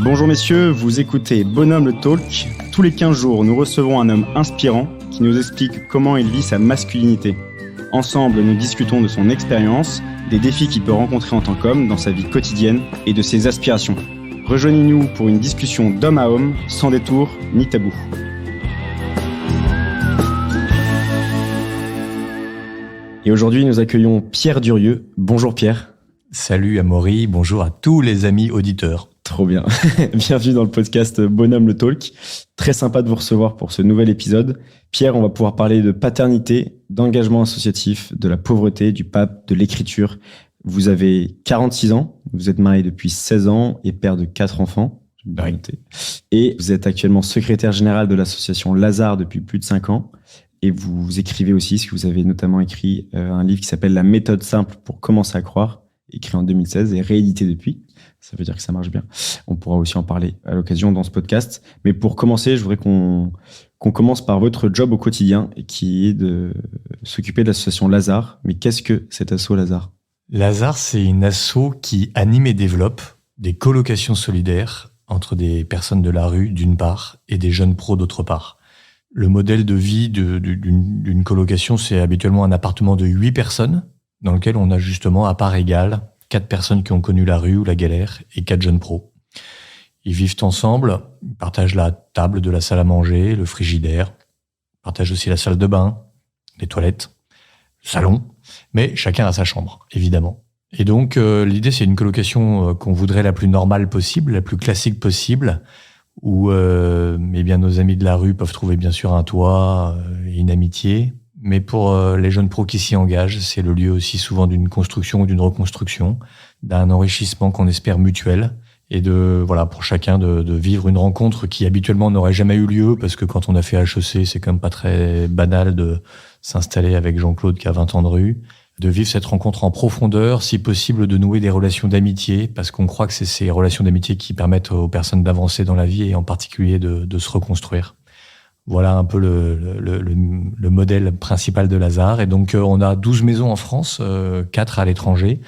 Bonjour messieurs, vous écoutez Bonhomme le Talk. Tous les 15 jours, nous recevons un homme inspirant qui nous explique comment il vit sa masculinité. Ensemble, nous discutons de son expérience, des défis qu'il peut rencontrer en tant qu'homme dans sa vie quotidienne et de ses aspirations. Rejoignez-nous pour une discussion d'homme à homme, sans détour ni tabou. Et aujourd'hui, nous accueillons Pierre Durieux. Bonjour Pierre. Salut Amaury, bonjour à tous les amis auditeurs. Trop bien. Bienvenue dans le podcast Bonhomme le Talk. Très sympa de vous recevoir pour ce nouvel épisode. Pierre, on va pouvoir parler de paternité, d'engagement associatif, de la pauvreté, du pape, de l'écriture. Vous avez 46 ans, vous êtes marié depuis 16 ans et père de 4 enfants. Oui. Et vous êtes actuellement secrétaire général de l'association Lazare depuis plus de 5 ans. Et vous écrivez aussi, ce que vous avez notamment écrit un livre qui s'appelle La méthode simple pour commencer à croire, écrit en 2016 et réédité depuis. Ça veut dire que ça marche bien. On pourra aussi en parler à l'occasion dans ce podcast. Mais pour commencer, je voudrais qu'on commence par votre job au quotidien, qui est de s'occuper de l'association Lazare. Mais qu'est-ce que cet asso Lazare ? Lazare, c'est une asso qui anime et développe des colocations solidaires entre des personnes de la rue, d'une part, et des jeunes pros, d'autre part. Le modèle de vie d'une colocation, c'est habituellement un appartement de 8 personnes, dans lequel on a justement, à part égale, 4 personnes qui ont connu la rue ou la galère et 4 jeunes pros. Ils vivent ensemble, ils partagent la table de la salle à manger, le frigidaire, ils partagent aussi la salle de bain, les toilettes, le salon, mais chacun a sa chambre, évidemment. Et donc, l'idée, c'est une colocation qu'on voudrait la plus normale possible, la plus classique possible, où eh bien, nos amis de la rue peuvent trouver bien sûr un toit et une amitié. Mais pour les jeunes pros qui s'y engagent, c'est le lieu aussi souvent d'une construction ou d'une reconstruction, d'un enrichissement qu'on espère mutuel, et pour chacun de vivre une rencontre qui habituellement n'aurait jamais eu lieu, parce que quand on a fait HEC, c'est quand même pas très banal de s'installer avec Jean-Claude qui a 20 ans de rue, de vivre cette rencontre en profondeur, si possible de nouer des relations d'amitié, parce qu'on croit que c'est ces relations d'amitié qui permettent aux personnes d'avancer dans la vie et en particulier de se reconstruire. Voilà un peu le modèle principal de Lazare. Et donc, on a 12 maisons en France, 4 à l'étranger.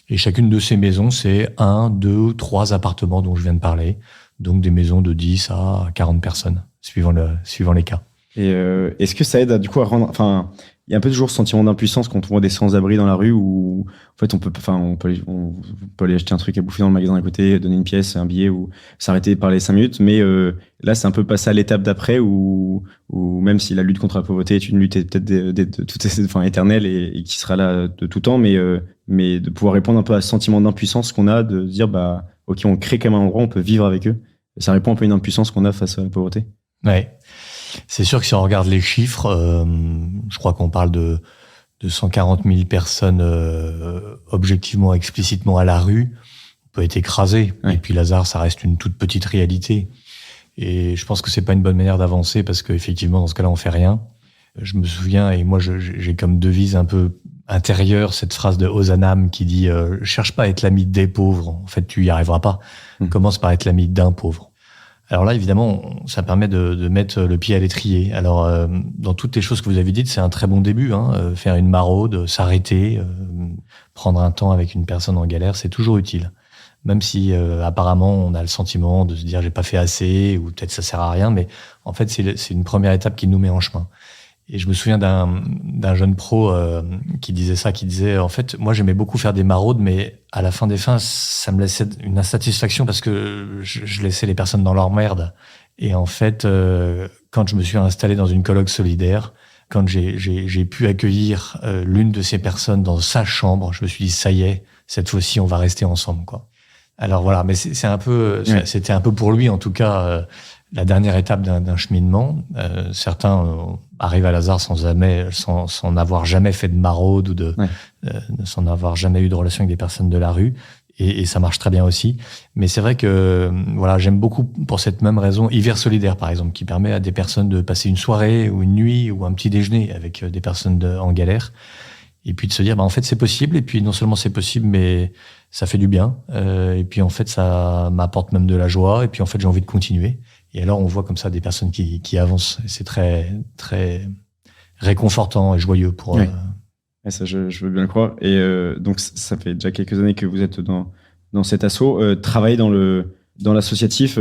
Et chacune de ces maisons, c'est 1, 2, 3 appartements dont je viens de parler. Donc, des maisons de 10 à 40 personnes, suivant les cas. Et est-ce que ça aide à rendre... Enfin, il y a un peu toujours ce sentiment d'impuissance quand on voit des sans-abri dans la rue où, en fait, on peut aller acheter un truc à bouffer dans le magasin à côté, donner une pièce, un billet ou s'arrêter de parler 5 minutes. Mais là, c'est un peu passé à l'étape d'après où même si la lutte contre la pauvreté est une lutte peut-être éternelle et qui sera là de tout temps, mais de pouvoir répondre un peu à ce sentiment d'impuissance qu'on a, de se dire, ok, on crée quand même un endroit, on peut vivre avec eux. Et ça répond un peu à une impuissance qu'on a face à la pauvreté. Ouais. C'est sûr que si on regarde les chiffres, je crois qu'on parle de 140 000 personnes objectivement, explicitement à la rue. On peut être écrasé. Ouais. Et puis Lazare, ça reste une toute petite réalité. Et je pense que c'est pas une bonne manière d'avancer parce qu'effectivement, dans ce cas-là, on fait rien. Je me souviens, et moi, j'ai comme devise un peu intérieure cette phrase de Ozanam qui dit « Cherche pas à être l'ami des pauvres. En fait, tu y arriveras pas. Commence par être l'ami d'un pauvre. » Alors là, évidemment, ça permet de mettre le pied à l'étrier. Alors, dans toutes les choses que vous avez dites, c'est un très bon début. Faire une maraude, s'arrêter, prendre un temps avec une personne en galère, c'est toujours utile. Même si, apparemment, on a le sentiment de se dire « j'ai pas fait assez » ou peut-être ça sert à rien. Mais en fait, c'est une première étape qui nous met en chemin. Et je me souviens d'un jeune pro qui disait ça, qui disait en fait, moi j'aimais beaucoup faire des maraudes, mais à la fin des fins, ça me laissait une insatisfaction parce que je laissais les personnes dans leur merde. Et en fait, quand je me suis installé dans une coloc solidaire, quand j'ai pu accueillir l'une de ces personnes dans sa chambre, je me suis dit ça y est, cette fois-ci on va rester ensemble, quoi. Alors voilà, mais c'est un peu, c'était un peu pour lui en tout cas. La dernière étape d'un cheminement. Certains arrivent à Lazare sans n'avoir jamais fait de maraude ou sans n'avoir jamais eu de relation avec des personnes de la rue. Et ça marche très bien aussi. Mais c'est vrai que j'aime beaucoup pour cette même raison Hiver solidaire, par exemple, qui permet à des personnes de passer une soirée ou une nuit ou un petit déjeuner avec des personnes en galère. Et puis de se dire, en fait, c'est possible. Et puis non seulement c'est possible, mais ça fait du bien. Et puis en fait, ça m'apporte même de la joie. Et puis en fait, j'ai envie de continuer. Et alors, on voit comme ça des personnes qui avancent. Et c'est très, très réconfortant et joyeux pour... Ouais. Et ça, je veux bien le croire. Et donc, ça fait déjà quelques années que vous êtes dans cet asso. Travailler dans le Dans l'associatif,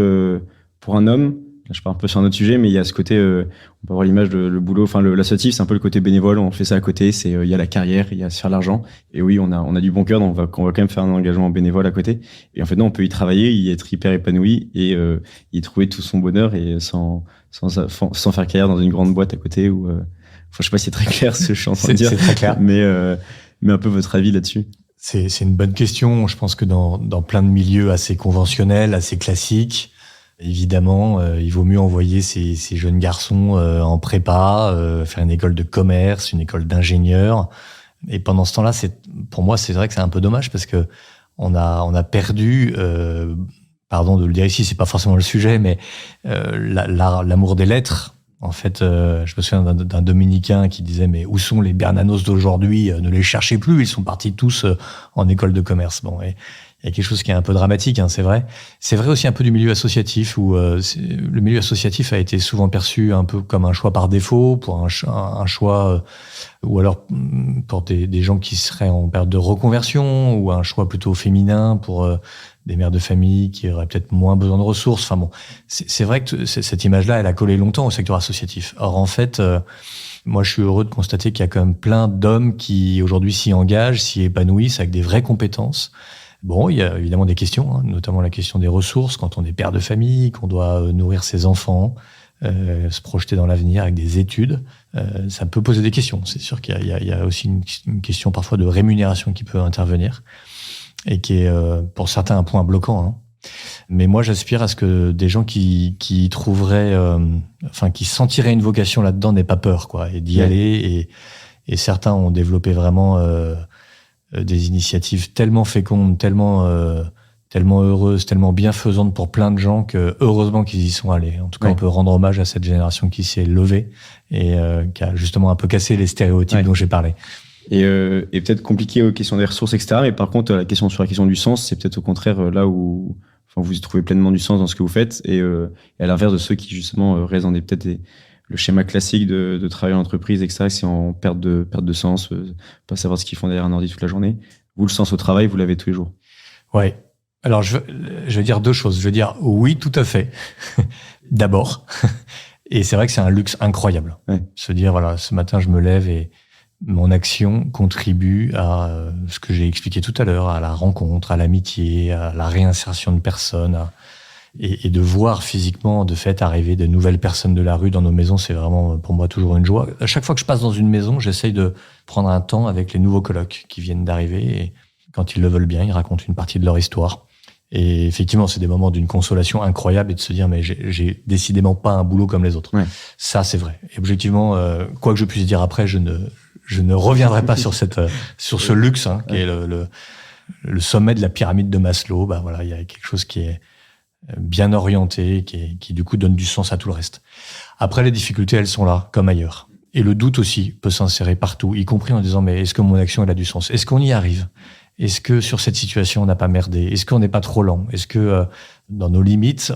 pour un homme, là, je pars un peu sur un autre sujet, mais il y a ce côté, on peut avoir l'image de le boulot, enfin l'associatif, c'est un peu le côté bénévole, on fait ça à côté, c'est il y a la carrière, il y a se faire l'argent, et oui, on a du bon cœur, donc on va quand même faire un engagement bénévole à côté, et en fait non, on peut y travailler, y être hyper épanoui et y trouver tout son bonheur et sans faire carrière dans une grande boîte à côté ou enfin, je sais pas si c'est très clair ce que je suis en train de dire, c'est très clair. Mais un peu votre avis là-dessus. C'est une bonne question. Je pense que dans plein de milieux assez conventionnels, assez classiques, évidemment, il vaut mieux envoyer ces jeunes garçons en prépa, faire une école de commerce, une école d'ingénieur. Et pendant ce temps-là, pour moi, c'est vrai que c'est un peu dommage parce que on a perdu, pardon de le dire ici, c'est pas forcément le sujet, mais l'amour des lettres. En fait, je me souviens d'un dominicain qui disait « Mais où sont les Bernanos d'aujourd'hui ? Ne les cherchez plus, ils sont partis tous en école de commerce. » Bon, et il y a quelque chose qui est un peu dramatique, hein, c'est vrai. C'est vrai aussi un peu du milieu associatif, où le milieu associatif a été souvent perçu un peu comme un choix par défaut, pour un choix, ou alors pour des gens qui seraient en période de reconversion, ou un choix plutôt féminin pour des mères de famille qui auraient peut-être moins besoin de ressources. Enfin bon, c'est vrai que cette image-là, elle a collé longtemps au secteur associatif. Or, en fait, moi, je suis heureux de constater qu'il y a quand même plein d'hommes qui, aujourd'hui, s'y engagent, s'y épanouissent avec des vraies compétences. Bon, il y a évidemment des questions, hein, notamment la question des ressources, quand on est père de famille, qu'on doit nourrir ses enfants, se projeter dans l'avenir avec des études. Ça peut poser des questions. C'est sûr qu'il y a aussi une question parfois de rémunération qui peut intervenir, et qui est pour certains un point bloquant, hein. Mais moi j'aspire à ce que des gens qui trouveraient, qui sentiraient une vocation là-dedans n'aient pas peur, quoi, et d'y aller. Et certains ont développé vraiment des initiatives tellement fécondes, tellement heureuses, tellement bienfaisantes pour plein de gens que heureusement qu'ils y sont allés. En tout cas, on peut rendre hommage à cette génération qui s'est levée et qui a justement un peu cassé les stéréotypes dont j'ai parlé. Et peut-être compliqué aux questions des ressources, etc. Mais par contre, sur la question du sens, c'est peut-être au contraire là où vous y trouvez pleinement du sens dans ce que vous faites. Et à l'inverse de ceux qui, justement, restent dans le schéma classique de travail en entreprise, etc. C'est en perte de sens, pas savoir ce qu'ils font derrière un ordi toute la journée. Vous, le sens au travail, vous l'avez tous les jours. Ouais. Alors, je vais dire deux choses. Je vais dire oui, tout à fait. D'abord. Et c'est vrai que c'est un luxe incroyable. Ouais. Se dire, voilà, ce matin, je me lève et mon action contribue à ce que j'ai expliqué tout à l'heure, à la rencontre, à l'amitié, à la réinsertion de personnes, et de voir physiquement, de fait, arriver de nouvelles personnes de la rue dans nos maisons, c'est vraiment pour moi toujours une joie. À chaque fois que je passe dans une maison, j'essaye de prendre un temps avec les nouveaux colocs qui viennent d'arriver, et quand ils le veulent bien, ils racontent une partie de leur histoire. Et effectivement, c'est des moments d'une consolation incroyable, et de se dire, mais j'ai décidément pas un boulot comme les autres. Ouais. Ça, c'est vrai. Et objectivement, quoi que je puisse dire après, je ne reviendrai pas sur ce luxe, hein, qui est le sommet de la pyramide de Maslow. Bah voilà, il y a quelque chose qui est bien orienté, qui du coup donne du sens à tout le reste. Après, les difficultés, elles sont là, comme ailleurs. Et le doute aussi peut s'insérer partout, y compris en disant, mais est-ce que mon action, elle a du sens? Est-ce qu'on y arrive? Est-ce que sur cette situation, on n'a pas merdé? Est-ce qu'on n'est pas trop lent? Est-ce que dans nos limites,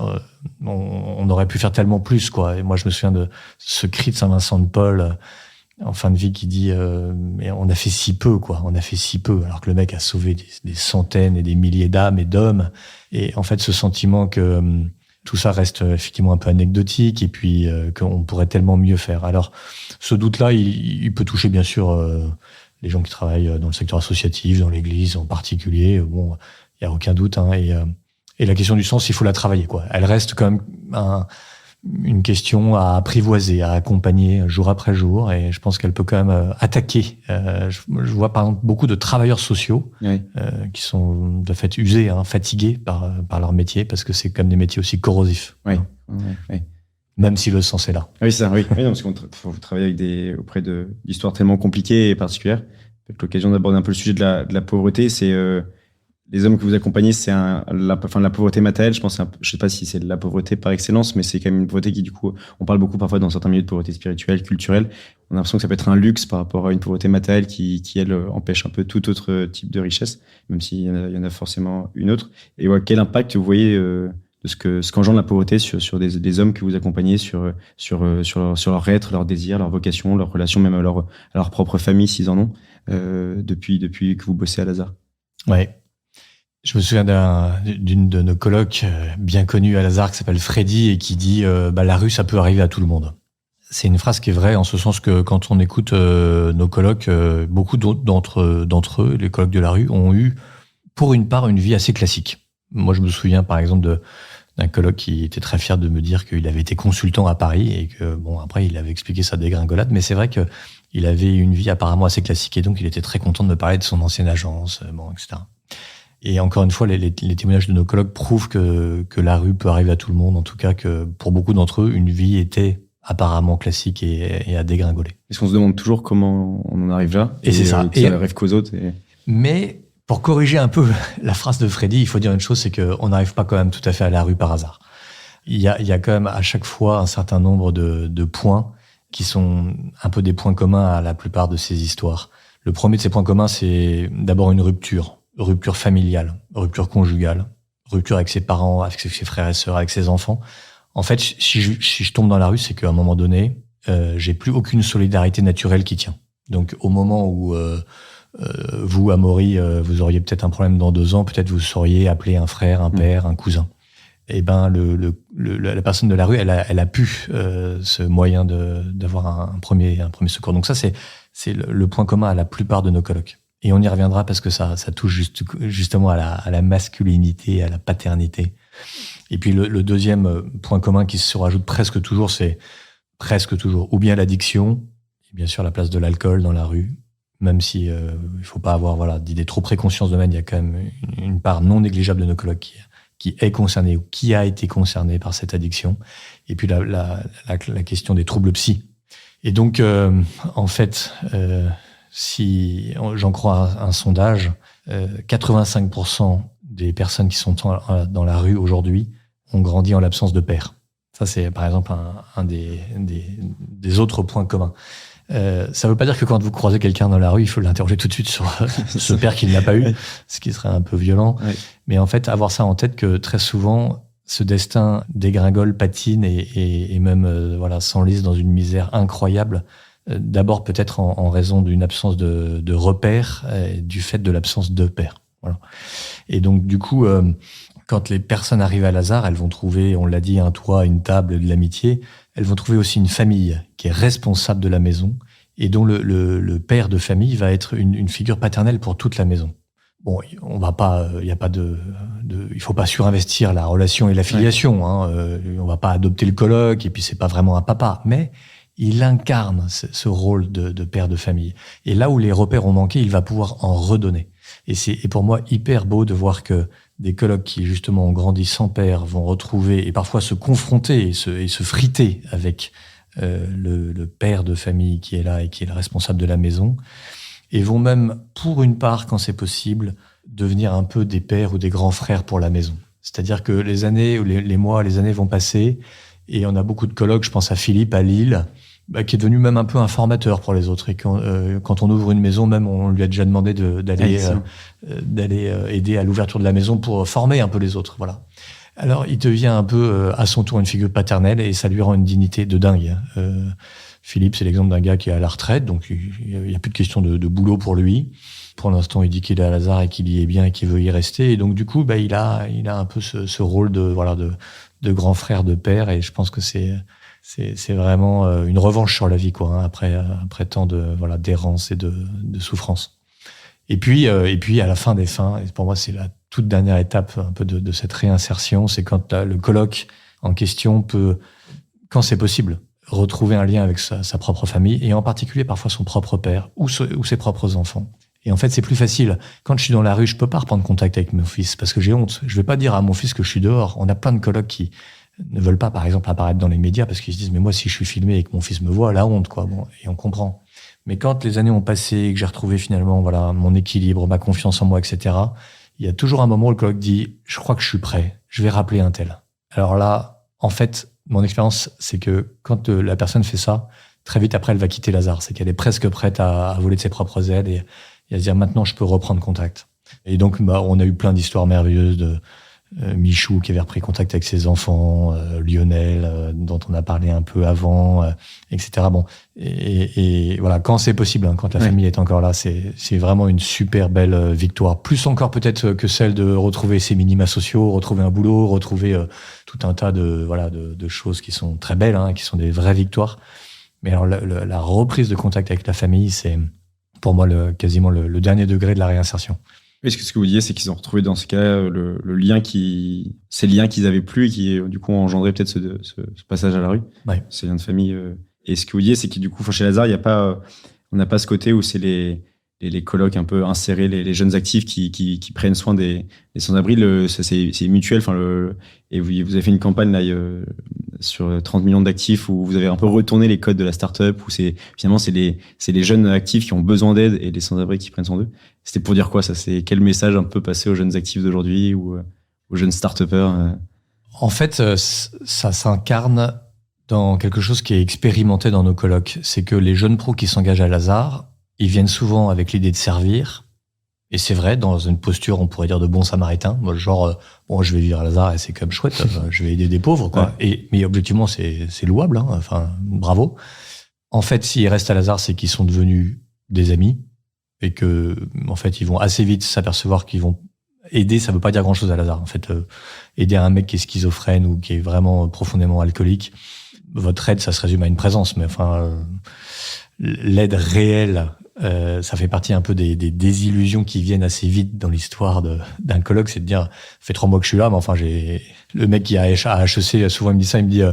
on aurait pu faire tellement plus, quoi? Et moi, je me souviens de ce cri de Saint-Vincent de Paul en fin de vie qui dit mais on a fait si peu, quoi. On a fait si peu, alors que le mec a sauvé des centaines et des milliers d'âmes et d'hommes. Et en fait, ce sentiment que tout ça reste effectivement un peu anecdotique, et puis qu'on pourrait tellement mieux faire. Alors, ce doute-là, il peut toucher bien sûr les gens qui travaillent dans le secteur associatif, dans l'Église en particulier. Bon, il y a aucun doute, hein. Et la question du sens, il faut la travailler, quoi. Elle reste quand même une question à apprivoiser, à accompagner jour après jour, et je pense qu'elle peut quand même attaquer. Je vois par exemple beaucoup de travailleurs sociaux qui sont de fait usés, hein, fatigués par leur métier, parce que c'est quand même des métiers aussi corrosifs. Oui. Hein. Oui. Même si le sens est là. Oui, ça, oui. Non, parce qu'on travaille auprès d'histoires tellement compliquées et particulières. Peut-être l'occasion d'aborder un peu le sujet de la pauvreté. C'est les hommes que vous accompagnez, c'est la pauvreté matérielle. Je pense, je sais pas si c'est la pauvreté par excellence, mais c'est quand même une pauvreté qui, du coup, on parle beaucoup parfois dans certains milieux de pauvreté spirituelle, culturelle. On a l'impression que ça peut être un luxe par rapport à une pauvreté matérielle qui elle, empêche un peu tout autre type de richesse, même s'il y en a forcément une autre. Et quel impact vous voyez de ce qu'engendre la pauvreté sur des hommes que vous accompagnez, sur leur être, leur désir, leur vocation, leur relation, même à leur propre famille, s'ils en ont, depuis que vous bossez à Lazare? Ouais. Je me souviens d'une de nos colocs bien connue à Lazare qui s'appelle Freddy et qui dit la rue, ça peut arriver à tout le monde. C'est une phrase qui est vraie en ce sens que quand on écoute nos colocs, beaucoup d'entre eux, les colocs de la rue, ont eu pour une part une vie assez classique. Moi, je me souviens par exemple d'un coloc qui était très fier de me dire qu'il avait été consultant à Paris et que après il avait expliqué sa dégringolade, mais c'est vrai que il avait une vie apparemment assez classique et donc il était très content de me parler de son ancienne agence, etc. Et encore une fois, les témoignages de nos colocs prouvent que la rue peut arriver à tout le monde, en tout cas que pour beaucoup d'entre eux, une vie était apparemment classique et à dégringoler. Est-ce qu'on se demande toujours comment on en arrive là? Et c'est ça. Que ça arrive qu'aux autres. Mais pour corriger un peu la phrase de Freddy, il faut dire une chose, c'est qu'on n'arrive pas quand même tout à fait à la rue par hasard. Il y a quand même à chaque fois un certain nombre de points qui sont un peu des points communs à la plupart de ces histoires. Le premier de ces points communs, c'est d'abord une rupture familiale, rupture conjugale, rupture avec ses parents, avec ses frères et sœurs, avec ses enfants. En fait, si je tombe dans la rue, c'est qu'à un moment donné, j'ai plus aucune solidarité naturelle qui tient. Donc, au moment où vous, Amaury, vous auriez peut-être un problème dans 2 ans, peut-être vous sauriez appeler un frère, un père, un cousin. Et ben, la personne de la rue, elle a pu ce moyen d'avoir un premier secours. Donc ça, c'est le point commun à la plupart de nos colocs. Et on y reviendra parce que ça touche justement à la masculinité, à la paternité. Et puis le deuxième point commun qui se rajoute presque toujours, ou bien l'addiction, et bien sûr la place de l'alcool dans la rue, même si il faut pas avoir d'idées trop préconscience de même, il y a quand même une part non négligeable de nos colocs qui est concernée ou qui a été concernée par cette addiction. Et puis la question des troubles psy. Et donc en fait, si j'en crois un sondage, 85% des personnes qui sont dans la rue aujourd'hui ont grandi en l'absence de père. Ça, c'est par exemple un des autres points communs. Ça veut pas dire que quand vous croisez quelqu'un dans la rue, il faut l'interroger tout de suite sur ce père qu'il n'a pas eu, ce qui serait un peu violent. Oui. Mais en fait, avoir ça en tête que très souvent, ce destin dégringole, patine et même s'enlise dans une misère incroyable. D'abord peut-être en raison d'une absence de repères, du fait de l'absence de père. Voilà. Et donc du coup, quand les personnes arrivent à Lazare, elles vont trouver, on l'a dit, un toit, une table, de l'amitié. Elles vont trouver aussi une famille qui est responsable de la maison et dont le père de famille va être une figure paternelle pour toute la maison. Bon, on va pas, il faut pas surinvestir la relation et l'affiliation. On va pas adopter le coloc et puis c'est pas vraiment un papa, mais il incarne ce rôle de père de famille. Et là où les repères ont manqué, il va pouvoir en redonner. Et c'est pour moi hyper beau de voir que des colocs qui justement ont grandi sans père vont retrouver et parfois se confronter et se friter avec le père de famille qui est là et qui est le responsable de la maison, et vont même, pour une part, quand c'est possible, devenir un peu des pères ou des grands frères pour la maison. C'est-à-dire que les années, les mois, les années vont passer, et on a beaucoup de colocs, je pense à Philippe, à Lille, qui est devenu même un peu un formateur pour les autres. Et quand on ouvre une maison, même on lui a déjà demandé d'aller aider à l'ouverture de la maison pour former un peu les autres. Voilà. Alors il devient un peu à son tour une figure paternelle et ça lui rend une dignité de dingue. Philippe, c'est l'exemple d'un gars qui est à la retraite, donc il n'y a plus de question de boulot pour lui. Pour l'instant, il dit qu'il est à Lazare et qu'il y est bien et qu'il veut y rester. Et donc du coup, il a un peu ce rôle de grand frère, de père, et je pense que c'est vraiment une revanche sur la vie, quoi, après tant d'errance et de souffrance. Et puis à la fin des fins, et pour moi c'est la toute dernière étape un peu de cette réinsertion, c'est quand le coloc en question peut, quand c'est possible, retrouver un lien avec sa propre famille, et en particulier parfois son propre père ou ses propres enfants. Et en fait, c'est plus facile. Quand je suis dans la rue, je peux pas reprendre contact avec mon fils parce que j'ai honte. Je vais pas dire à mon fils que je suis dehors. On a plein de colocs qui ne veulent pas, par exemple, apparaître dans les médias parce qu'ils se disent, mais moi, si je suis filmé et que mon fils me voit, la honte, quoi. Bon, et on comprend. Mais quand les années ont passé et que j'ai retrouvé finalement, mon équilibre, ma confiance en moi, etc., il y a toujours un moment où le coloc dit, je crois que je suis prêt. Je vais rappeler un tel. Alors là, en fait, mon expérience, c'est que quand la personne fait ça, très vite après, elle va quitter Lazare. C'est qu'elle est presque prête à voler de ses propres ailes et à se dire, maintenant, je peux reprendre contact. Et donc, on a eu plein d'histoires merveilleuses Michou qui avait repris contact avec ses enfants, Lionel dont on a parlé un peu avant, etc. Bon, et voilà, quand c'est possible, hein, quand la famille est encore là, c'est vraiment une super belle victoire. Plus encore peut-être que celle de retrouver ses minima sociaux, retrouver un boulot, retrouver tout un tas de choses qui sont très belles, hein, qui sont des vraies victoires. Mais alors la reprise de contact avec la famille, c'est pour moi quasiment le dernier degré de la réinsertion. Est-ce que ce que vous disiez, c'est qu'ils ont retrouvé dans ce cas le lien ces liens qu'ils avaient plus et qui, du coup, ont engendré peut-être ce passage à la rue, ces liens de famille. Et ce que vous disiez, c'est que du coup, chez Lazare, on n'a pas ce côté où c'est les colocs un peu insérés, les jeunes actifs qui prennent soin des sans-abri. C'est mutuel. Et vous avez fait une campagne là, sur 30 millions d'actifs où vous avez un peu retourné les codes de la start-up, où finalement c'est les jeunes actifs qui ont besoin d'aide et les sans-abri qui prennent soin d'eux. C'était pour dire quoi, ça? C'est quel message un peu passé aux jeunes actifs d'aujourd'hui ou aux jeunes start-upers? En fait, ça s'incarne dans quelque chose qui est expérimenté dans nos colloques. C'est que les jeunes pros qui s'engagent à Lazare, ils viennent souvent avec l'idée de servir. Et c'est vrai, dans une posture, on pourrait dire, de bon samaritain. Moi, genre, je vais vivre à Lazare et c'est quand même chouette, je vais aider des pauvres, quoi. Ouais. Mais objectivement, c'est louable, hein. Enfin, bravo. En fait, s'ils restent à Lazare, c'est qu'ils sont devenus des amis et que, en fait, ils vont assez vite s'apercevoir qu'ils vont aider. Ça veut pas dire grand chose à Lazare. En fait, aider un mec qui est schizophrène ou qui est vraiment profondément alcoolique, votre aide, ça se résume à une présence. Mais enfin, l'aide réelle, ça fait partie un peu des désillusions qui viennent assez vite dans l'histoire d'un colloque, c'est de dire, ça fait 3 mois que je suis là, mais enfin, le mec qui est à HEC, souvent il me dit ça, il me dit,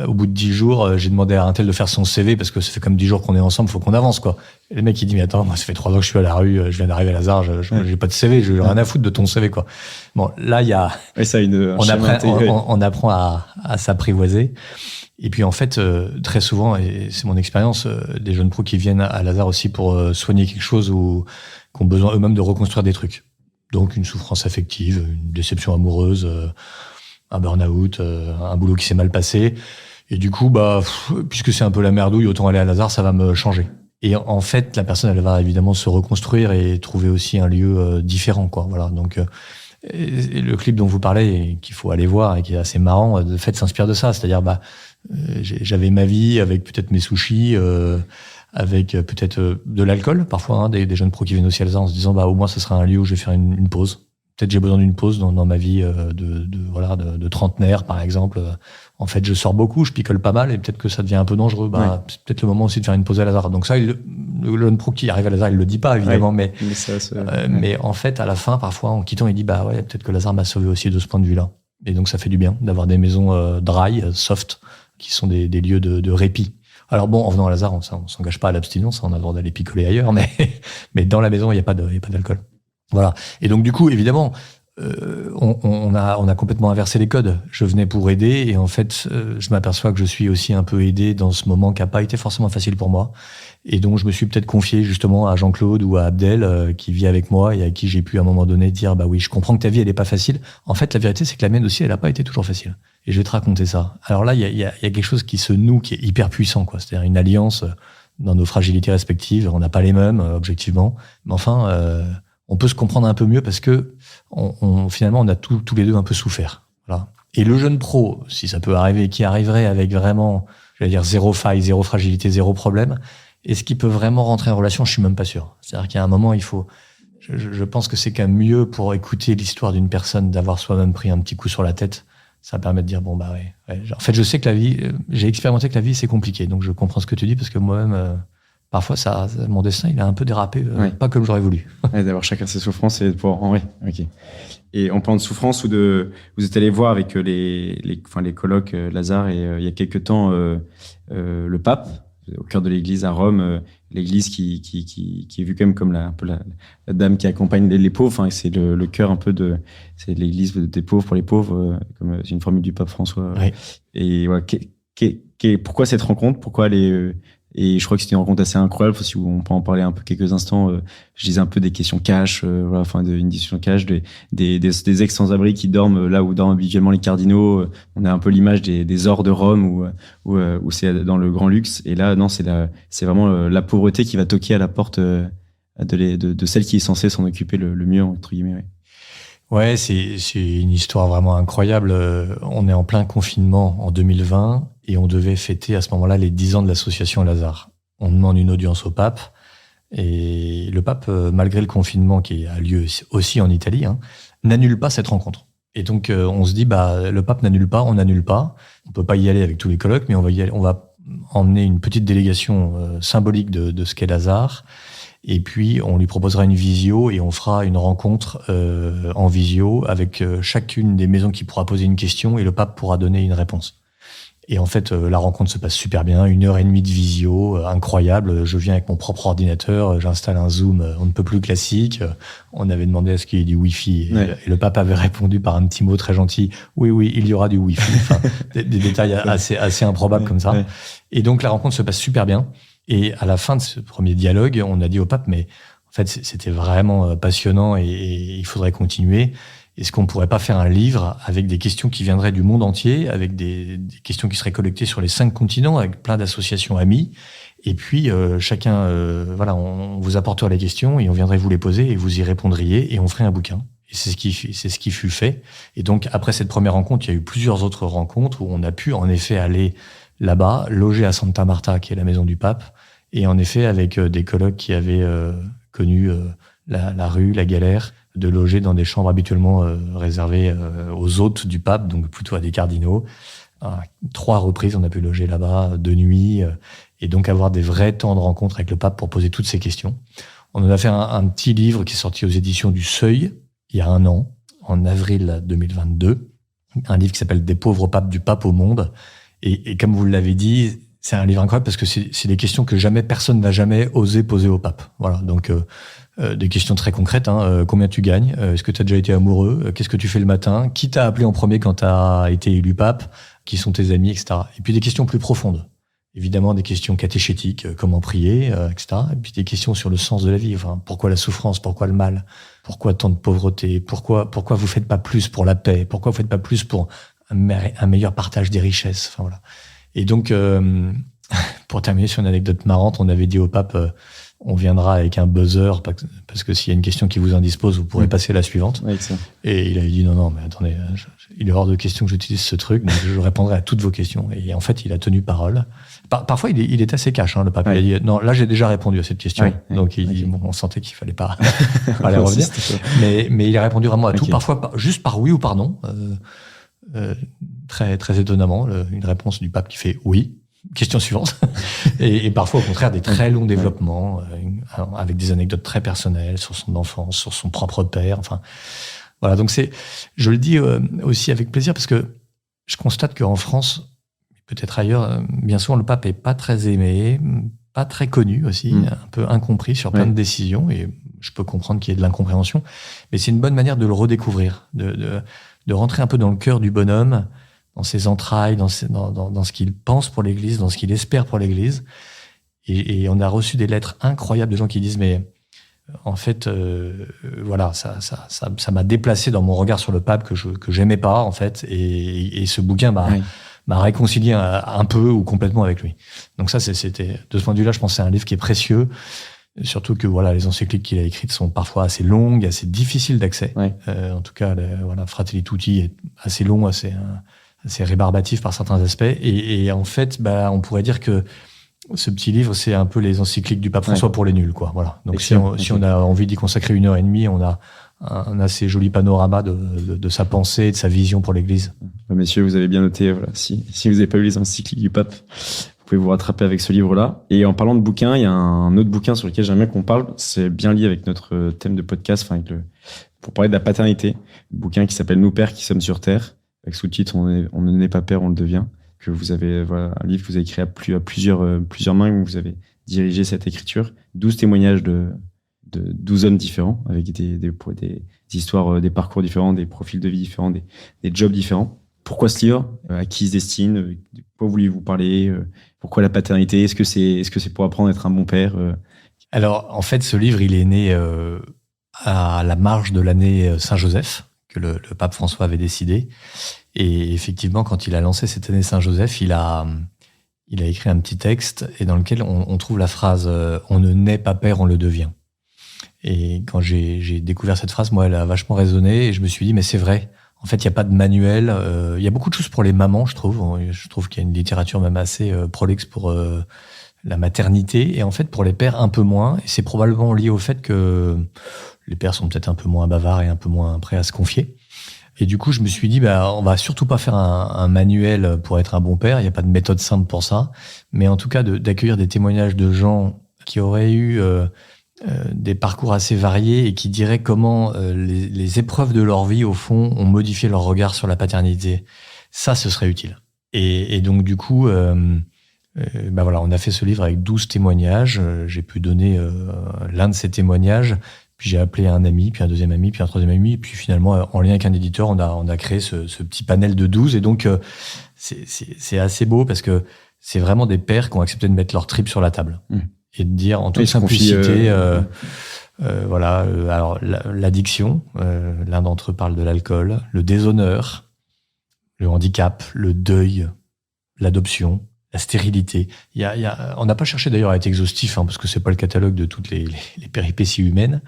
au bout de 10 jours, j'ai demandé à un tel de faire son CV parce que ça fait comme 10 jours qu'on est ensemble, faut qu'on avance, quoi. Et le mec, il dit, mais attends, moi, ça fait 3 ans que je suis à la rue, je viens d'arriver à Lazare, j'ai pas de CV, j'ai rien à foutre de ton CV, quoi. Bon, là, il y a, on apprend à s'apprivoiser. Et puis en fait, très souvent, et c'est mon expérience, des jeunes pros qui viennent à Lazare aussi pour soigner quelque chose ou qui ont besoin eux-mêmes de reconstruire des trucs. Donc une souffrance affective, une déception amoureuse, un burn-out, un boulot qui s'est mal passé. Et du coup, puisque c'est un peu la merdouille, autant aller à Lazare, ça va me changer. Et en fait, la personne, elle va évidemment se reconstruire et trouver aussi un lieu différent, quoi. Voilà. Donc et le clip dont vous parlez, et qu'il faut aller voir et qui est assez marrant, de fait s'inspire de ça. C'est-à-dire, j'avais ma vie avec peut-être mes sushis, avec peut-être de l'alcool parfois, hein, des jeunes pros qui viennent aussi à Lazare en se disant au moins ce sera un lieu où je vais faire une pause. Peut-être j'ai besoin d'une pause dans ma vie de trentenaire par exemple. En fait, je sors beaucoup, je picole pas mal et peut-être que ça devient un peu dangereux. C'est peut-être le moment aussi de faire une pause à Lazare. Donc ça, le jeune pro qui arrive à Lazare, il le dit pas évidemment, mais en fait à la fin parfois en quittant, il dit peut-être que Lazare m'a sauvé aussi de ce point de vue-là. Et donc ça fait du bien d'avoir des maisons dry, soft, qui sont des lieux de répit. Alors bon, en venant à Lazare, on s'engage pas à l'abstinence, on a le droit d'aller picoler ailleurs, mais dans la maison, il y a pas d'alcool. Voilà. Et donc du coup, évidemment, on a complètement inversé les codes. Je venais pour aider et en fait, je m'aperçois que je suis aussi un peu aidé dans ce moment qui a pas été forcément facile pour moi. Et donc je me suis peut-être confié justement à Jean-Claude ou à Abdel qui vit avec moi et à qui j'ai pu à un moment donné dire oui, je comprends que ta vie elle est pas facile. En fait, la vérité c'est que la mienne aussi elle a pas été toujours facile. Et je vais te raconter ça. Alors là, il y a quelque chose qui se noue qui est hyper puissant, quoi. C'est-à-dire une alliance dans nos fragilités respectives. On n'a pas les mêmes objectivement, mais enfin on peut se comprendre un peu mieux parce que finalement on a tous les deux un peu souffert. Voilà. Et le jeune pro, si ça peut arriver, qui arriverait avec vraiment, j'allais dire zéro faille, zéro fragilité, zéro problème. Est-ce qu'il peut vraiment rentrer en relation? Je suis même pas sûr. C'est-à-dire qu'il y a un moment, il faut. Je pense que c'est quand même mieux pour écouter l'histoire d'une personne d'avoir soi-même pris un petit coup sur la tête. Ça permet de dire ouais. En fait, je sais que la vie, j'ai expérimenté que la vie c'est compliqué, donc je comprends ce que tu dis parce que moi-même, parfois mon destin il a un peu dérapé, pas comme j'aurais voulu. D'avoir chacun ses souffrances et de pouvoir. Ok. Et en parlant de souffrance vous êtes allé voir avec les colloques Lazare et il y a quelques temps le pape. Au cœur de l'église à Rome, l'église qui est vue quand même comme un peu la dame qui accompagne les pauvres. Enfin, c'est le cœur un peu c'est l'église des pauvres pour les pauvres, comme c'est une formule du pape François. Oui. Et voilà, pourquoi cette rencontre? Pourquoi aller et je crois que c'était une rencontre assez incroyable. Si on peut en parler un peu quelques instants. Je disais un peu des questions cash, une discussion cash, des ex sans-abri qui dorment là où dorment habituellement les cardinaux. On a un peu l'image des ors de Rome où c'est dans le grand luxe. Et là, non, c'est vraiment la pauvreté qui va toquer à la porte de celle qui est censée s'en occuper le mieux, entre guillemets. Ouais, c'est une histoire vraiment incroyable. On est en plein confinement en 2020 et on devait fêter à ce moment-là les 10 ans de l'association Lazare. On demande une audience au pape et le pape, malgré le confinement qui a lieu aussi en Italie, n'annule pas cette rencontre. Et donc on se dit, le pape n'annule pas, on n'annule pas. On peut pas y aller avec tous les colloques, mais on va emmener une petite délégation symbolique de ce qu'est Lazare. Et puis, on lui proposera une visio et on fera une rencontre en visio avec chacune des maisons qui pourra poser une question et le pape pourra donner une réponse. Et en fait, la rencontre se passe super bien, 1h30 de visio, incroyable. Je viens avec mon propre ordinateur, j'installe un Zoom, on ne peut plus classique. On avait demandé à ce qu'il y ait du Wi-Fi et le pape avait répondu par un petit mot très gentil. Oui, il y aura du Wi-Fi. Enfin, des détails assez improbables comme ça. Ouais. Et donc, la rencontre se passe super bien. Et à la fin de ce premier dialogue, on a dit au pape, mais en fait, c'était vraiment passionnant et il faudrait continuer. Est-ce qu'on pourrait pas faire un livre avec des questions qui viendraient du monde entier, avec des questions qui seraient collectées sur les 5 continents, avec plein d'associations amies, et puis chacun, on vous apportera les questions et on viendrait vous les poser et vous y répondriez et on ferait un bouquin. Et c'est ce qui fut fait. Et donc après cette première rencontre, il y a eu plusieurs autres rencontres où on a pu en effet aller là-bas, loger à Santa Marta, qui est la maison du pape, et en effet avec des colloques qui avaient connu la rue, la galère, de loger dans des chambres habituellement réservées aux hôtes du pape, donc plutôt à des cardinaux. À 3 reprises, on a pu loger là-bas de nuit et donc avoir des vrais temps de rencontre avec le pape pour poser toutes ces questions. On en a fait un petit livre qui est sorti aux éditions du Seuil il y a 1 an, en avril 2022, un livre qui s'appelle « Des pauvres papes du pape au monde ». Et comme vous l'avez dit, c'est un livre incroyable parce que c'est des questions que personne n'a jamais osé poser au pape. Voilà, donc des questions très concrètes. Combien tu gagnes ? Est-ce que tu as déjà été amoureux ? Qu'est-ce que tu fais le matin ? Qui t'a appelé en premier quand tu as été élu pape ? Qui sont tes amis, etc. Et puis des questions plus profondes. Évidemment, des questions catéchétiques, comment prier, etc. Et puis des questions sur le sens de la vie. Enfin, pourquoi la souffrance ? Pourquoi le mal ? Pourquoi tant de pauvreté ? Pourquoi vous faites pas plus pour la paix ? Pourquoi vous faites pas plus pour un meilleur partage des richesses ? Enfin voilà. Et donc, pour terminer sur une anecdote marrante, on avait dit au pape, on viendra avec un buzzer parce que s'il y a une question qui vous indispose, vous pourrez passer à la suivante. Oui, et il avait dit non, mais attendez, il est hors de question que j'utilise ce truc, donc je répondrai à toutes vos questions. Et en fait, il a tenu parole. Parfois, il est assez cash, le pape. Ouais. Il a dit non, là j'ai déjà répondu à cette question. Ouais, donc on sentait qu'il fallait pas aller revenir. Mais il a répondu vraiment à tout, parfois juste par oui ou par non. Très très étonnamment, une réponse du pape qui fait oui. Question suivante. et parfois, au contraire, des très longs développements avec des anecdotes très personnelles sur son enfance, sur son propre père. Enfin, voilà. Donc je le dis aussi avec plaisir parce que je constate qu'en France, peut-être ailleurs, bien souvent, le pape est pas très aimé, pas très connu aussi, un peu incompris sur plein de décisions. Et je peux comprendre qu'il y ait de l'incompréhension, mais c'est une bonne manière de le redécouvrir, de rentrer un peu dans le cœur du bonhomme, dans ses entrailles, dans ce qu'il pense pour l'Église, dans ce qu'il espère pour l'Église. Et on a reçu des lettres incroyables de gens qui disent mais en fait ça m'a déplacé dans mon regard sur le pape que j'aimais pas en fait et ce bouquin m'a réconcilié un peu ou complètement avec lui. Donc ça c'était de ce point de vue-là, je pense que c'est un livre qui est précieux. Surtout que les encycliques qu'il a écrites sont parfois assez longues, assez difficiles d'accès. Ouais. En tout cas, Fratelli Tutti est assez long, assez rébarbatif par certains aspects. Et en fait, on pourrait dire que ce petit livre, c'est un peu les encycliques du pape François pour les nuls, quoi. Voilà. Donc si on a envie d'y consacrer 1h30, on a un assez joli panorama de sa pensée, de sa vision pour l'Église. Messieurs, vous avez bien noté. Voilà. Si vous n'avez pas lu les encycliques du pape, vous pouvez vous rattraper avec ce livre-là. Et en parlant de bouquins, il y a un autre bouquin sur lequel j'aimerais qu'on parle. C'est bien lié avec notre thème de podcast, pour parler de la paternité. Un bouquin qui s'appelle « Nous pères qui sommes sur terre », avec sous-titre « On ne naît pas père, on le devient », que vous avez, un livre que vous avez écrit à plusieurs mains, où vous avez dirigé cette écriture. 12 témoignages de 12 hommes différents, avec des histoires, des parcours différents, des profils de vie différents, des jobs différents. Pourquoi ce livre ? À qui il se destine ? De quoi vouliez-vous parler ? Pourquoi la paternité ? Est-ce que c'est pour apprendre à être un bon père ? Alors, en fait, ce livre, il est né à la marge de l'année Saint-Joseph, que le pape François avait décidé. Et effectivement, quand il a lancé cette année Saint-Joseph, il a écrit un petit texte et dans lequel on trouve la phrase « On ne naît pas père, on le devient ». Et quand j'ai découvert cette phrase, moi, elle a vachement résonné et je me suis dit, mais c'est vrai. En fait, il n'y a pas de manuel. Il y a beaucoup de choses pour les mamans, je trouve. Je trouve qu'il y a une littérature même assez prolixe pour la maternité. Et en fait, pour les pères, un peu moins. Et c'est probablement lié au fait que les pères sont peut-être un peu moins bavards et un peu moins prêts à se confier. Et du coup, je me suis dit, on va surtout pas faire un manuel pour être un bon père. Il n'y a pas de méthode simple pour ça. Mais en tout cas, d'accueillir des témoignages de gens qui auraient eu des parcours assez variés et qui diraient comment les épreuves de leur vie, au fond, ont modifié leur regard sur la paternité. Ça, ce serait utile. Et donc, du coup, voilà, on a fait ce livre avec 12 témoignages. J'ai pu donner l'un de ces témoignages. Puis j'ai appelé un ami, puis un deuxième ami, puis un troisième ami. Et puis finalement, en lien avec un éditeur, on a créé ce petit panel de 12. Et donc, c'est assez beau parce que c'est vraiment des pères qui ont accepté de mettre leur trip sur la table. Et de dire en toute simplicité, alors l'addiction, l'un d'entre eux parle de l'alcool, le déshonneur, le handicap, le deuil, l'adoption, la stérilité. On n'a pas cherché d'ailleurs à être exhaustif, parce que c'est pas le catalogue de toutes les péripéties humaines,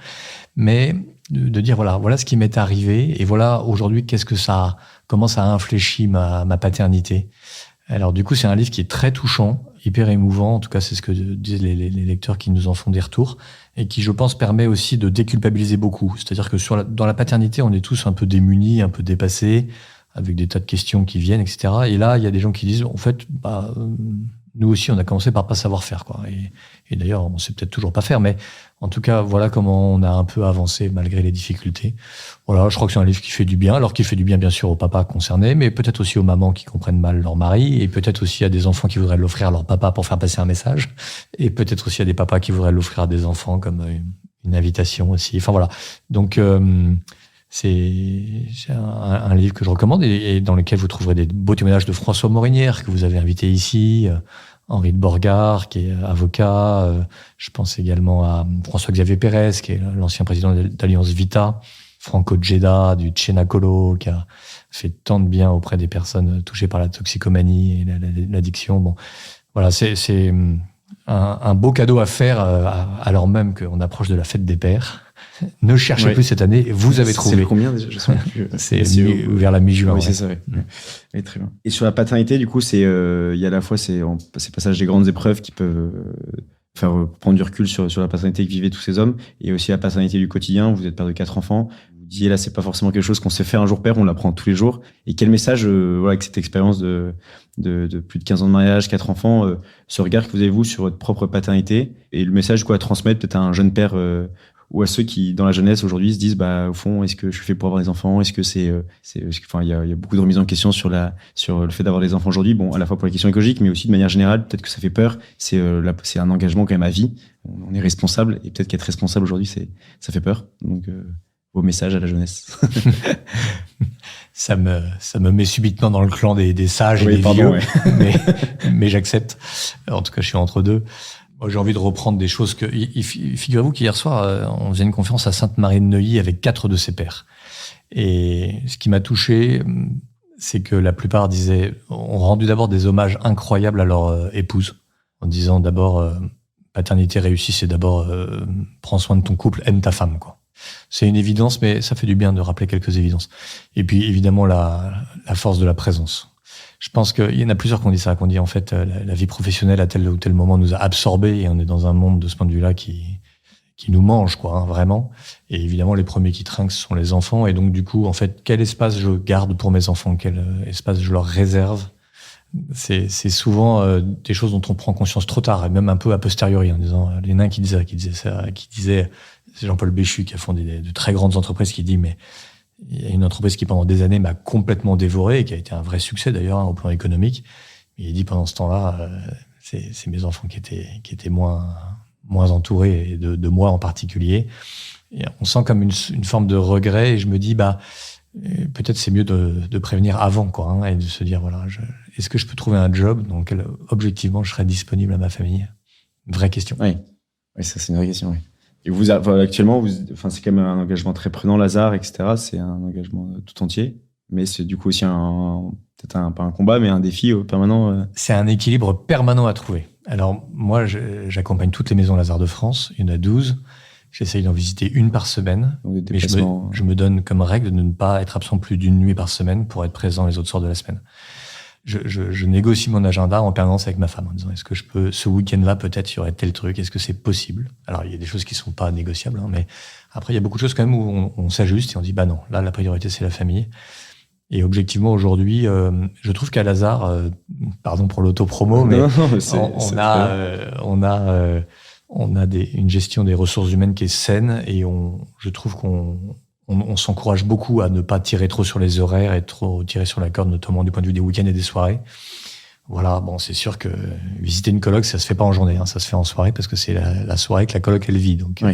mais de dire voilà ce qui m'est arrivé et voilà aujourd'hui comment ça a infléchi ma paternité. Alors du coup, c'est un livre qui est très touchant, hyper émouvant. En tout cas, c'est ce que disent les lecteurs qui nous en font des retours et qui, je pense, permet aussi de déculpabiliser beaucoup. C'est-à-dire que dans la paternité, on est tous un peu démunis, un peu dépassés, avec des tas de questions qui viennent, etc. Et là, il y a des gens qui disent, en fait, nous aussi, on a commencé par pas savoir faire, quoi. Et d'ailleurs, on sait peut-être toujours pas faire, mais en tout cas, voilà comment on a un peu avancé malgré les difficultés. Voilà, je crois que c'est un livre qui fait du bien, alors qui fait du bien, bien sûr, aux papas concernés, mais peut-être aussi aux mamans qui comprennent mal leur mari, et peut-être aussi à des enfants qui voudraient l'offrir à leur papa pour faire passer un message, et peut-être aussi à des papas qui voudraient l'offrir à des enfants comme une invitation aussi. Enfin, voilà. Donc, c'est un livre que je recommande et dans lequel vous trouverez des beaux témoignages de François Morinière, que vous avez invité ici, Henri de Borgard, qui est avocat. Je pense également à François-Xavier Pérez, qui est l'ancien président d'Alliance Vita. Franco Djeda, du Tchénacolo, qui a fait tant de bien auprès des personnes touchées par la toxicomanie et l'addiction. Bon, voilà, c'est un beau cadeau à faire alors même qu'on approche de la fête des pères. Ne cherchez plus cette année, vous avez trouvé. C'est le combien déjà? Je sais plus. C'est vers la mi-juin. Oui, c'est ça. Ouais. Oui, très bien. Et sur la paternité, du coup, il y a à la fois ces passages des grandes épreuves qui peuvent faire prendre du recul sur la paternité que vivaient tous ces hommes, et aussi la paternité du quotidien. Vous êtes père de 4 enfants. Vous disiez là, c'est pas forcément quelque chose qu'on sait faire un jour père, on l'apprend tous les jours. Et quel message, avec cette expérience de plus de 15 ans de mariage, 4 enfants, ce regard que vous avez vous sur votre propre paternité, et le message à transmettre peut-être à un jeune père ou à ceux qui, dans la jeunesse aujourd'hui, se disent, au fond, est-ce que je suis fait pour avoir des enfants? Est-ce que il y a beaucoup de remises en question sur le fait d'avoir des enfants aujourd'hui. Bon, à la fois pour les questions écologiques, mais aussi de manière générale, peut-être que ça fait peur. C'est un engagement quand même à vie. On est responsable, et peut-être qu'être responsable aujourd'hui, ça fait peur. Donc, vos messages à la jeunesse. Ça me met subitement dans le clan des sages et des vieux, mais j'accepte. En tout cas, je suis entre deux. Moi, j'ai envie de reprendre des choses figurez-vous qu'hier soir, on faisait une conférence à Sainte-Marie de Neuilly avec 4 de ses pères. Et ce qui m'a touché, c'est que la plupart ont rendu d'abord des hommages incroyables à leur épouse, en disant d'abord, paternité réussie, c'est d'abord, prends soin de ton couple, aime ta femme, quoi. C'est une évidence, mais ça fait du bien de rappeler quelques évidences. Et puis, évidemment, la force de la présence. Je pense qu'il y en a plusieurs qui ont dit ça, qu'on dit en fait la vie professionnelle à tel ou tel moment nous a absorbés et on est dans un monde de ce point de vue-là qui nous mange, quoi, vraiment. Et évidemment, les premiers qui trinquent, ce sont les enfants. Et donc, du coup, en fait, quel espace je garde pour mes enfants? Quel espace je leur réserve? C'est souvent des choses dont on prend conscience trop tard et même un peu a posteriori, en disant les nains qui disaient c'est Jean-Paul Béchu qui a fondé de très grandes entreprises qui dit mais il y a une entreprise qui, pendant des années, m'a complètement dévoré et qui a été un vrai succès, d'ailleurs, au plan économique. Et il dit, pendant ce temps-là, c'est mes enfants qui étaient moins entourés, de moi en particulier. Et on sent comme une forme de regret. Et je me dis, peut-être c'est mieux de prévenir avant, quoi, et de se dire, voilà, est-ce que je peux trouver un job dans lequel, objectivement, je serai disponible à ma famille? Une vraie question. Oui, ça, c'est une vraie question, oui. Et vous, actuellement, c'est quand même un engagement très prenant, Lazare, etc. C'est un engagement tout entier, mais c'est du coup aussi peut-être pas un combat, mais un défi permanent. C'est un équilibre permanent à trouver. Alors moi, j'accompagne toutes les maisons Lazare de France. Il y en a 12. J'essaye d'en visiter une par semaine. Donc, des Mais déplacements. je me donne comme règle de ne pas être absent plus d'une nuit par semaine pour être présent les autres soirs de la semaine. Je négocie mon agenda en permanence avec ma femme en disant est-ce que je peux, ce week-end-là, peut-être, il y aurait tel truc, est-ce que c'est possible? Alors, il y a des choses qui sont pas négociables, hein, mais après, il y a beaucoup de choses quand même où on s'ajuste et on dit bah non, là, la priorité, c'est la famille. Et objectivement, aujourd'hui, je trouve qu'à Lazare, pardon pour l'autopromo, mais Non, on a une gestion des ressources humaines qui est saine et je trouve qu'on s'encourage beaucoup à ne pas tirer trop sur les horaires et trop tirer sur la corde, notamment du point de vue des week-ends et des soirées. Voilà, bon, c'est sûr que visiter une coloc, ça se fait pas en journée, hein, ça se fait en soirée parce que c'est la soirée que la coloc elle vit. Donc oui.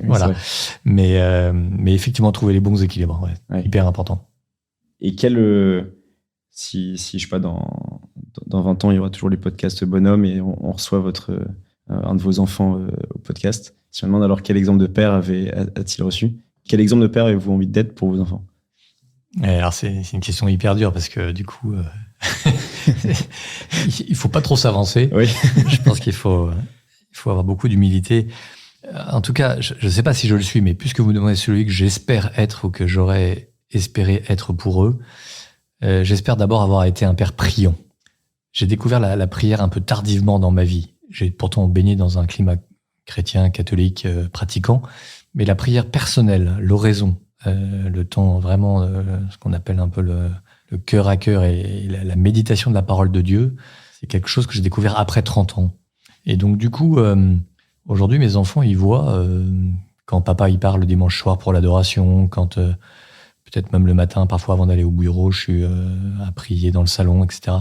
voilà. Mais effectivement, trouver les bons équilibres, ouais. Hyper important. Et si je sais pas, dans 20 ans, il y aura toujours les podcasts Bonhomme et on reçoit un de vos enfants au podcast. Je me demande alors quel exemple de père a-t-il reçu? Quel exemple de père avez-vous envie d'être pour vos enfants? Alors c'est une question hyper dure parce que du coup, il faut pas trop s'avancer. Oui. Je pense qu'il faut avoir beaucoup d'humilité. En tout cas, je sais pas si je le suis, mais puisque vous demandez celui que j'espère être ou que j'aurais espéré être pour eux, j'espère d'abord avoir été un père priant. J'ai découvert la prière un peu tardivement dans ma vie. J'ai pourtant baigné dans un climat chrétien, catholique, pratiquant, mais la prière personnelle, l'oraison, le temps vraiment, ce qu'on appelle un peu le cœur à cœur et la méditation de la parole de Dieu, c'est quelque chose que j'ai découvert après 30 ans. Et donc du coup, aujourd'hui, mes enfants, ils voient quand papa il part le dimanche soir pour l'adoration, quand peut-être même le matin, parfois avant d'aller au bureau, je suis à prier dans le salon, etc.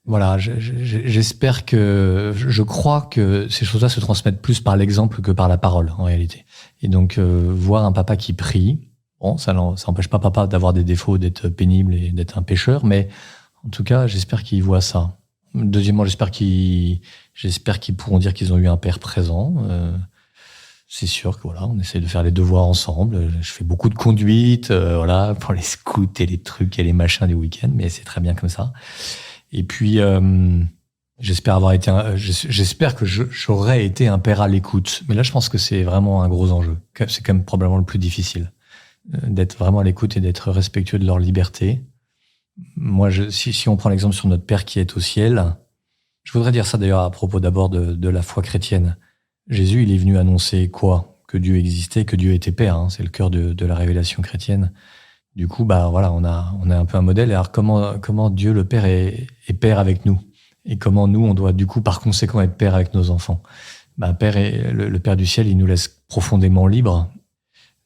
Voilà, j'espère je crois que ces choses-là se transmettent plus par l'exemple que par la parole, en réalité. Et donc, voir un papa qui prie, bon, ça n'empêche pas papa d'avoir des défauts, d'être pénible et d'être un pécheur, mais en tout cas, j'espère qu'il voit ça. Deuxièmement, j'espère qu'ils pourront dire qu'ils ont eu un père présent. C'est sûr que voilà, on essaie de faire les devoirs ensemble. Je fais beaucoup de conduite, voilà, pour les scouts et les trucs et les machins des week-ends, mais c'est très bien comme ça. Et puis, j'espère que j'aurais été un père à l'écoute. Mais là, je pense que c'est vraiment un gros enjeu. C'est quand même probablement le plus difficile. D'être vraiment à l'écoute et d'être respectueux de leur liberté. Moi, si on prend l'exemple sur notre Père qui est au ciel, je voudrais dire ça d'ailleurs à propos d'abord de la foi chrétienne. Jésus, il est venu annoncer quoi? Que Dieu existait, que Dieu était Père. Hein, c'est le cœur de la révélation chrétienne. Du coup, bah voilà, on a un peu un modèle. Alors comment Dieu le Père est Père avec nous, et comment nous on doit du coup par conséquent être Père avec nos enfants. Bah Père le Père du ciel, il nous laisse profondément libres,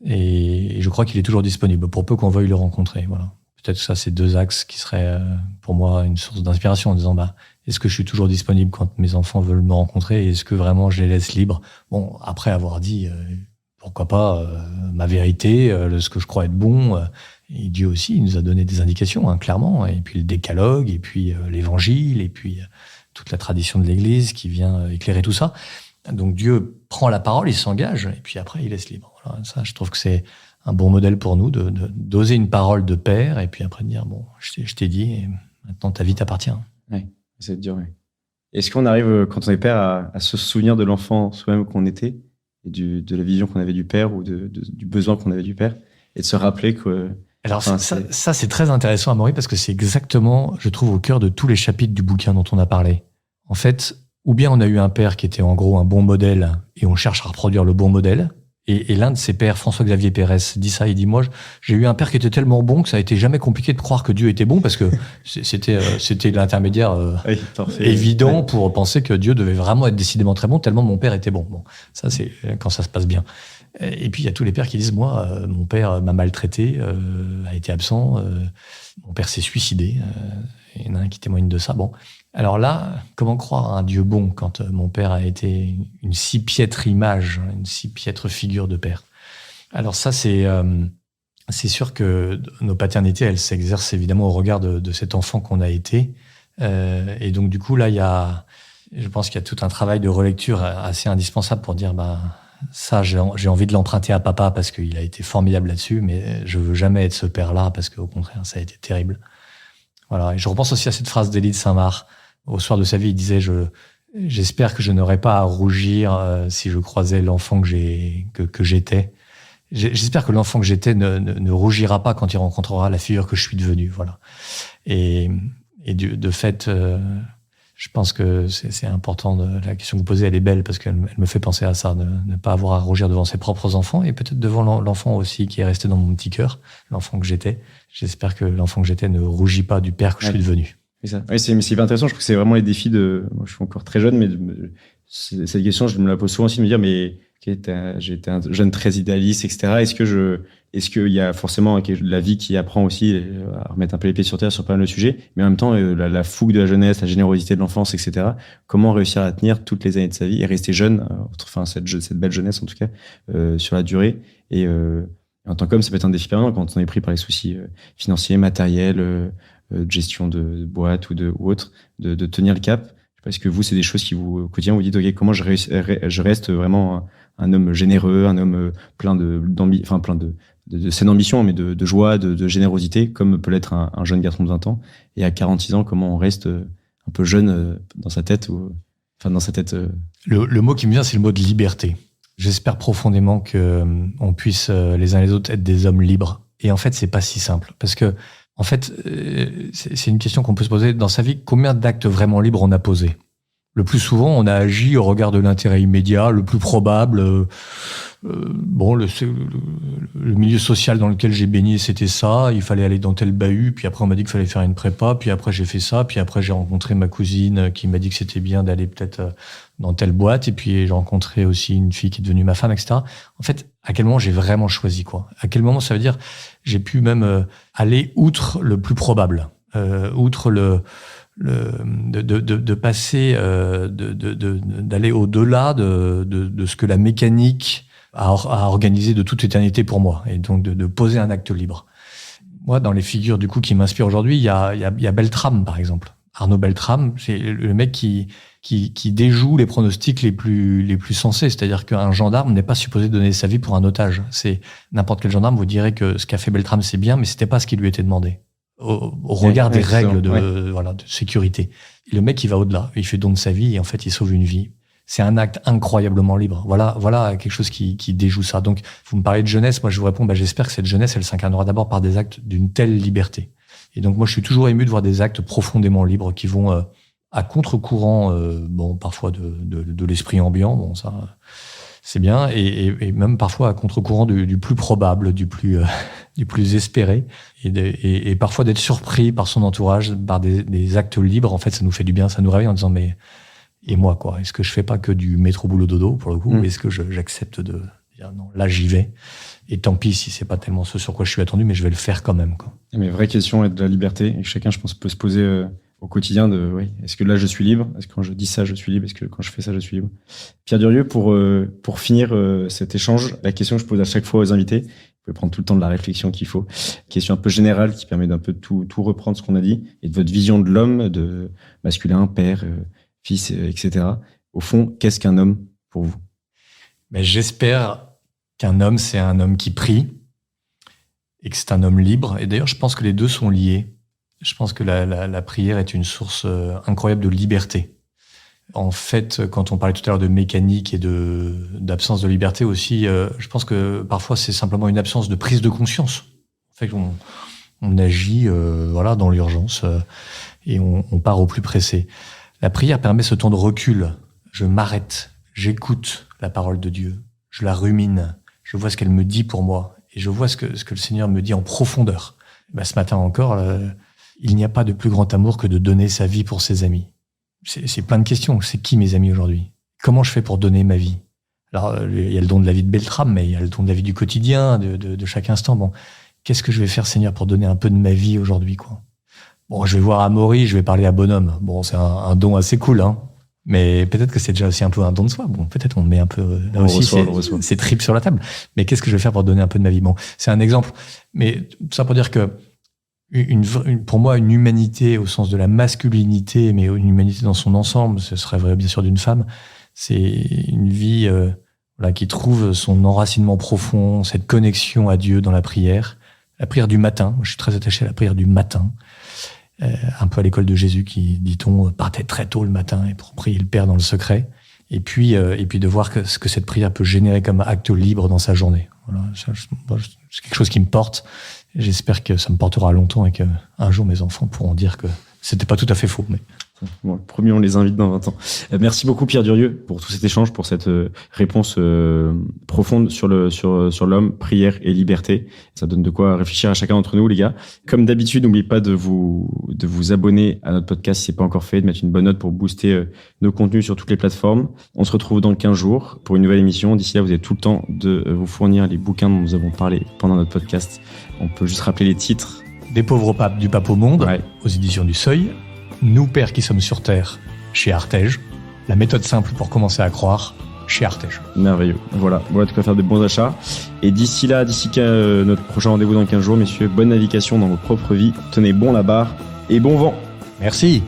et je crois qu'il est toujours disponible pour peu qu'on veuille le rencontrer. Voilà. Peut-être que ça, c'est deux axes qui seraient pour moi une source d'inspiration en disant bah est-ce que je suis toujours disponible quand mes enfants veulent me rencontrer, et est-ce que vraiment je les laisse libres. Bon, après avoir dit pourquoi pas ma vérité, ce que je crois être bon. Et Dieu aussi, il nous a donné des indications, hein, clairement. Et puis le décalogue, et puis l'évangile, et puis toute la tradition de l'Église qui vient éclairer tout ça. Donc Dieu prend la parole, il s'engage, et puis après il laisse libre. Voilà, ça, je trouve que c'est un bon modèle pour nous d'oser une parole de père, et puis après de dire bon, je t'ai dit, et maintenant ta vie t'appartient. Oui, c'est dur. Oui. Est-ce qu'on arrive, quand on est père, à se souvenir de l'enfant soi-même qu'on était, et de la vision qu'on avait du père, ou du besoin qu'on avait du père, et de se rappeler que... Alors ça c'est très intéressant, Amaury, parce que c'est exactement, je trouve, au cœur de tous les chapitres du bouquin dont on a parlé. En fait, ou bien on a eu un père qui était en gros un bon modèle, et on cherche à reproduire le bon modèle. Et l'un de ses pères, François-Xavier Pérez, dit ça, il dit moi j'ai eu un père qui était tellement bon que ça a été jamais compliqué de croire que Dieu était bon, parce que c'était l'intermédiaire évident pour penser que Dieu devait vraiment être décidément très bon, tellement mon père était bon. Bon, ça c'est quand ça se passe bien. Et puis il y a tous les pères qui disent moi mon père m'a maltraité, a été absent, mon père s'est suicidé. Il y en a un qui témoigne de ça. Bon, alors là, comment croire à un Dieu bon quand mon père a été une si piètre image, une si piètre figure de père? Alors ça, c'est sûr que nos paternités, elles s'exercent évidemment au regard de cet enfant qu'on a été. Et donc du coup, là, je pense qu'il y a tout un travail de relecture assez indispensable pour dire, ça, j'ai envie de l'emprunter à papa parce qu'il a été formidable là-dessus, mais je veux jamais être ce père-là parce qu'au contraire, ça a été terrible. Voilà. Et je repense aussi à cette phrase d'Élie de Saint-Marc. Au soir de sa vie, il disait J'espère que je n'aurai pas à rougir si je croisais l'enfant que j'étais. J'espère que l'enfant que j'étais ne rougira pas quand il rencontrera la figure que je suis devenue. Voilà. Et de fait, je pense que c'est important. La question que vous posez, elle est belle parce qu'elle me fait penser à ça, ne pas avoir à rougir devant ses propres enfants et peut-être devant l'enfant aussi qui est resté dans mon petit cœur, l'enfant que j'étais. J'espère que l'enfant que j'étais ne rougit pas du père que je suis devenu. Oui, c'est hyper intéressant. Je trouve que c'est vraiment les défis de. Moi, je suis encore très jeune, mais cette question, je me la pose souvent aussi de me dire, mais j'étais un jeune très idéaliste, etc. Est-ce qu'il y a forcément la vie qui apprend aussi à remettre un peu les pieds sur terre sur pas mal de sujets, mais en même temps la fougue de la jeunesse, la générosité de l'enfance, etc. Comment réussir à tenir toutes les années de sa vie et rester jeune, enfin cette belle jeunesse en tout cas, sur la durée. Et en tant qu'homme, ça peut être un défi permanent quand on est pris par les soucis financiers, matériels, de gestion de boîte ou autre, de tenir le cap. Parce que vous, c'est des choses qui vous, au quotidien, vous dites, OK, comment je reste vraiment un homme généreux, un homme plein de saine ambition, mais de joie, de générosité, comme peut l'être un jeune garçon de 20 ans. Et à 46 ans, comment on reste un peu jeune dans sa tête, dans sa tête. Le mot qui me vient, c'est le mot de liberté. J'espère profondément que on puisse les uns les autres être des hommes libres. Et en fait, c'est pas si simple. Parce que, en fait, c'est une question qu'on peut se poser dans sa vie. Combien d'actes vraiment libres on a posés ? Le plus souvent, on a agi au regard de l'intérêt immédiat, le plus probable. Le milieu social dans lequel j'ai baigné, c'était ça. Il fallait aller dans tel bahut. Puis après, on m'a dit qu'il fallait faire une prépa. Puis après, j'ai fait ça. Puis après, j'ai rencontré ma cousine qui m'a dit que c'était bien d'aller peut-être dans telle boîte. Et puis, j'ai rencontré aussi une fille qui est devenue ma femme, etc. En fait, à quel moment j'ai vraiment choisi quoi ? À quel moment ça veut dire j'ai pu même aller outre le plus probable, outre de passer, d'aller au-delà de ce que la mécanique a organisé de toute éternité pour moi, et donc de poser un acte libre. Moi, dans les figures du coup qui m'inspirent aujourd'hui, il y a Beltrame par exemple. Arnaud Beltrame, c'est le mec qui déjoue les pronostics les plus sensés. C'est-à-dire qu'un gendarme n'est pas supposé donner sa vie pour un otage. C'est n'importe quel gendarme vous dirait que ce qu'a fait Beltrame c'est bien, mais c'était pas ce qui lui était demandé au regard des règles de sécurité. Et le mec il va au-delà, il fait don de sa vie et en fait il sauve une vie. C'est un acte incroyablement libre. Voilà quelque chose qui déjoue ça. Donc vous me parlez de jeunesse, moi je vous réponds j'espère que cette jeunesse elle s'incarnera d'abord par des actes d'une telle liberté. Et donc moi je suis toujours ému de voir des actes profondément libres qui vont à contre-courant, parfois de l'esprit ambiant, ça c'est bien, et même parfois à contre-courant du plus probable, du plus espéré, et parfois d'être surpris par son entourage, par des actes libres. En fait, ça nous fait du bien, ça nous réveille en disant mais et moi quoi, est-ce que je fais pas que du métro boulot dodo pour le coup, est-ce que j'accepte de dire non, là j'y vais. Et tant pis si c'est pas tellement ce sur quoi je suis attendu, mais je vais le faire quand même, quoi. Mais vraie question est de la liberté, et que chacun, je pense, peut se poser au quotidien est-ce que là je suis libre ? Est-ce que quand je dis ça, je suis libre ? Est-ce que quand je fais ça, je suis libre ? Pierre Durieux, pour finir cet échange, la question que je pose à chaque fois aux invités, vous pouvez prendre tout le temps de la réflexion qu'il faut, question un peu générale qui permet d'un peu tout reprendre ce qu'on a dit, et de votre vision de l'homme, de masculin, père, fils, etc. Au fond, qu'est-ce qu'un homme pour vous ? Mais j'espère qu'un homme, c'est un homme qui prie et que c'est un homme libre. Et d'ailleurs, je pense que les deux sont liés. Je pense que la prière est une source incroyable de liberté. En fait, quand on parlait tout à l'heure de mécanique et d'absence de liberté aussi, je pense que parfois c'est simplement une absence de prise de conscience. En fait, on agit dans l'urgence et on part au plus pressé. La prière permet ce temps de recul. Je m'arrête, j'écoute la parole de Dieu, je la rumine, je vois ce qu'elle me dit pour moi et je vois ce que le Seigneur me dit en profondeur. Ce matin encore, il n'y a pas de plus grand amour que de donner sa vie pour ses amis. C'est plein de questions. C'est qui mes amis aujourd'hui ? Comment je fais pour donner ma vie ? Alors, il y a le don de la vie de Beltrame, mais il y a le don de la vie du quotidien, de chaque instant. Bon, qu'est-ce que je vais faire, Seigneur, pour donner un peu de ma vie aujourd'hui, quoi ? Bon, je vais voir Amaury, je vais parler à Bonhomme. Bon, c'est un don assez cool, hein. Mais peut-être que c'est déjà aussi un peu un don de soi. Bon, peut-être on met un peu là aussi c'est tripes sur la table. Mais qu'est-ce que je vais faire pour donner un peu de ma vie ? Bon, c'est un exemple. Mais tout ça pour dire que pour moi, une humanité au sens de la masculinité, mais une humanité dans son ensemble, ce serait vrai bien sûr d'une femme, c'est une vie qui trouve son enracinement profond, cette connexion à Dieu dans la prière du matin. Moi, je suis très attaché à la prière du matin. un peu à l'école de Jésus qui, dit-on, partait très tôt le matin et pour prier le Père dans le secret. Et puis de voir ce que cette prière peut générer comme acte libre dans sa journée. Voilà, c'est quelque chose qui me porte. J'espère que ça me portera longtemps et qu'un jour mes enfants pourront dire que c'était pas tout à fait faux. Mais... Bon, promis, on les invite dans 20 ans. Merci beaucoup Pierre Durieux pour tout cet échange, pour cette réponse profonde sur l'homme, prière et liberté. Ça donne de quoi réfléchir à chacun d'entre nous, les gars. Comme d'habitude, n'oubliez pas de vous abonner à notre podcast si c'est pas encore fait, de mettre une bonne note pour booster nos contenus sur toutes les plateformes. On se retrouve dans 15 jours pour une nouvelle émission. D'ici là, vous avez tout le temps de vous fournir les bouquins dont nous avons parlé pendant notre podcast. On peut juste rappeler les titres. Des pauvres papes du pape au monde, aux éditions du Seuil. Nous, pères qui sommes sur Terre, chez Artege. La méthode simple pour commencer à croire, chez Artege. Merveilleux. Voilà de quoi faire de bons achats. Et d'ici notre prochain rendez-vous dans 15 jours, messieurs, bonne navigation dans vos propres vies. Tenez bon la barre et bon vent. Merci.